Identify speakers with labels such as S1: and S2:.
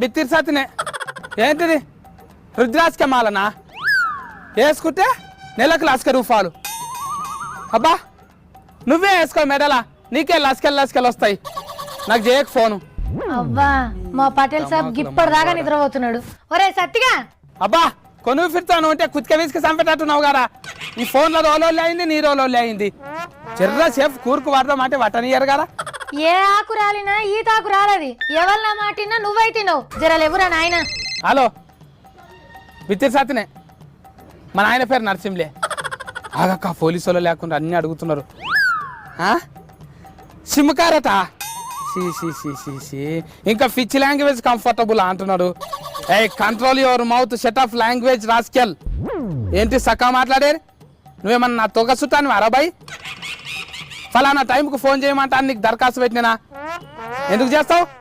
S1: బిత్తిరి సతినే. ఏంటిది రుద్రాజక మాలనా? వేసుకుంటే నెలకు ₹1,00,000. అబ్బా నువ్వే వేసుకో మెడలా, నీకే లస్కెల్ వస్తాయి. నాకు చేయకు ఫోను.
S2: అబ్బా మా పటేల్ సాబ్ ఇప్పటిదాకా నిద్రపోతున్నాడు. ఒరే సత్తిగా
S1: అబ్బా కొనుగు ఫిర్తాను అంటే కుతిక వీసుకు చంపేటట్టున్నావు కదా. ఈ ఫోన్లో రోలోళ్ళు అయింది, నీ రోలోళ్ళు అయింది. చెర్ర సేఫ్ కూరుకు వాడదాం అంటే వటనియరు కదా.
S2: ఏ ఆకు రాలినా ఈ తాకు రాలది. ఎవరినా మాటినా నువ్వైతినావు. జరలేవురా నాయన.
S1: హలో బిత్తిరి సతినే, మా నాయన పేరు నరసింహలే. ఆగక్క పోలీసు వాళ్ళు లేకుండా అన్నీ అడుగుతున్నారు. సిమ్కారట ఇంకా ఫిచ్ లాంగ్వేజ్ కంఫర్టబుల్ అంటున్నాడు. ఏ control your mouth, set off language rascal. ఏంటి సక్క మాట్లాడేది? నువ్వేమన్నా నా తొగ చుట్టాను అరబాయి? ఫలానా టైంకు ఫోన్ చేయమంటా నీకు దరఖాస్తు పెట్టినా ఎందుకు చేస్తావు?